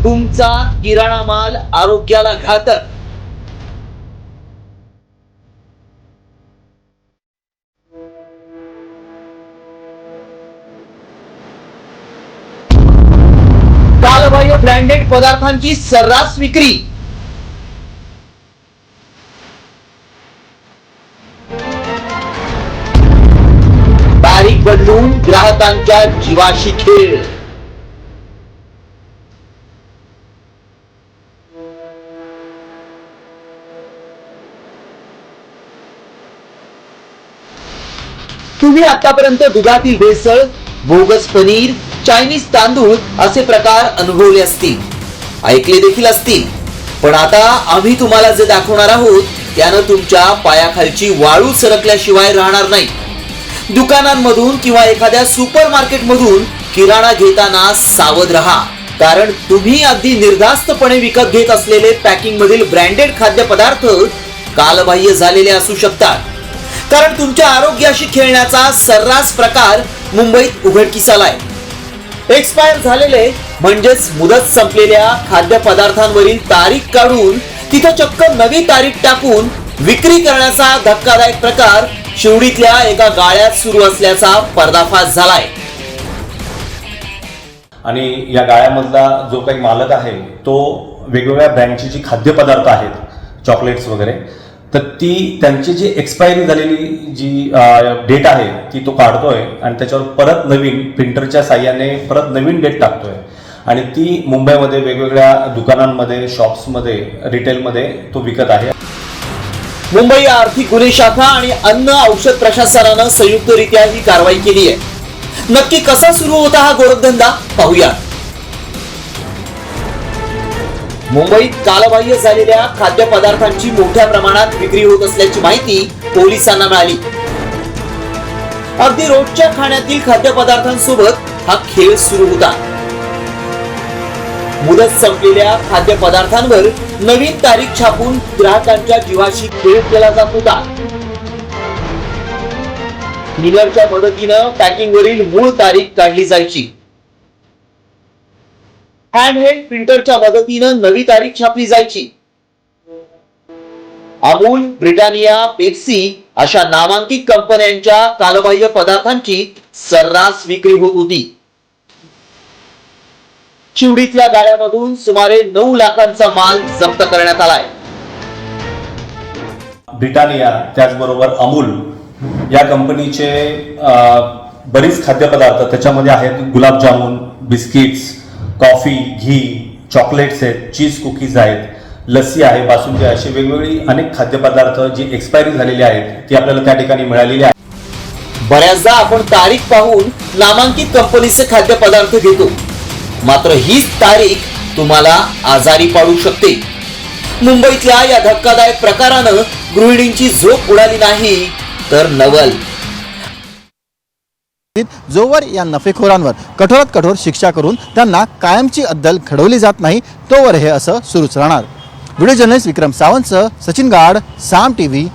तुमचा किराणा माल आरोग्याला घातक। कालबाह्य ब्रँडेड पदार्थांची सर्रास विक्री। तारीख बदलून ग्राहकांच्या जीवाशी खेळ। तुम्ही आतापर्यंत दुधातील भेसळ, बोगस पनीर, चायनीज तांदूळ असे प्रकार अनुभवले असतील, ऐकले देखील असतील, पण आता आम्ही तुम्हाला जे दाखवणार आहोत त्यानं तुमच्या पायाखालची वाळू सरकल्याशिवाय राहणार नाही। दुकानांमधून किंवा एखाद्या सुपरमार्केटमधून किराणा घेताना सावध रहा, कारण तुम्ही अगदी निर्धास्तपणे विकत घेत असलेले पॅकिंग मधील ब्रँडेड खाद्यपदार्थ कालबाह्य झालेले असू शकतात। कारण तुमच्या आरोग्याशी खेळण्याचा सर्रास प्रकार मुंबईत उघडकीस आलाय। एक्सपायर झालेले म्हणजेच मुदत संपलेल्या खाद्यपदार्थांवरील तारीख काढून तिथे चक्क नवी तारीख टाकून विक्री करण्याचा धक्कादायक प्रकार शिवडीतल्या एका गाळ्यात सुरू असल्याचा पर्दाफाश झालाय। आणि या गाळ्यामधला जो काही मालक आहे तो वेगवेगळ्या ब्रँडची जी खाद्यपदार्थ आहेत, चॉकलेट्स वगैरे, तर ती त्यांची जी एक्सपायरी झालेली जी डेट आहे ती तो काढतोय आणि त्याच्यावर परत नवीन प्रिंटरच्या साह्याने परत नवीन डेट टाकतोय आणि ती मुंबईमध्ये वेगवेगळ्या दुकानांमध्ये, शॉप्समध्ये, रिटेलमध्ये तो विकत आहे। मुंबई आर्थिक गुन्हे शाखा आणि अन्न औषध प्रशासनानं संयुक्तरित्या ही कारवाई केली आहे। नक्की कसा सुरू होता हा गोरखधंदा पाहूया। मुंबईत कालबाह्य झालेल्या खाद्यपदार्थांची मोठ्या प्रमाणात विक्री होत असल्याची माहिती पोलिसांना मिळाली। अगदी रोजच्या खाण्यातील खाद्यपदार्थांसोबत हा खेळ सुरू होता। मुदत संपलेल्या खाद्यपदार्थांवर नवीन तारीख छापून ग्राहकांच्या जीवाशी खेळ केला जात होता। क्लिनरच्या मदतीनं पॅकिंग वरील मूळ तारीख काढली जायची। हँडहेल्ड प्रिंटरच्या मदतीनं नवी तारीख छापली जायची। अमूल, ब्रिटानिया, पेप्सी अशा नामांकित कंपन्यांच्या कालबाह्य पदार्थांची सर्रास विक्री होत होती। शिवडीतल्या गाळ्यामधून सुमारे 9 लाखांचा माल जप्त करण्यात आलाय। ब्रिटानिया त्याचबरोबर अमूल या कंपनीचे बरीच खाद्यपदार्थ त्याच्यामध्ये आहेत। गुलाबजामुन, बिस्किट्स, कॉफी, घी, चॉकलेट्स आहेत, चीज कुकीज आहेत, लस्सी आहे, बासुंदी, अशी वेगवेगळी अनेक खाद्यपदार्थ जी एक्सपायरी झालेली आहेत ती आपल्याला त्या ठिकाणी मिळालेली आहे। बऱ्याचदा आपण तारीख पाहून नामांकित कंपनीचे खाद्यपदार्थ घेतो, मात्र हीच तारीख तुम्हाला आजारी पाडू शकते। मुंबईतल्या या धक्कादायक प्रकारानं गृहिणींची झोप उडाली नाही तर नवल। जोवर या नफेखोरांवर कठोरात कठोर शिक्षा करून त्यांना कायमची अद्दल घडवली जात नाही तोवर हे असं सुरूच राहणार। व्हिडिओ जर्नलिस्ट विक्रम सावंतसह सचिन गाड, साम टीव्ही,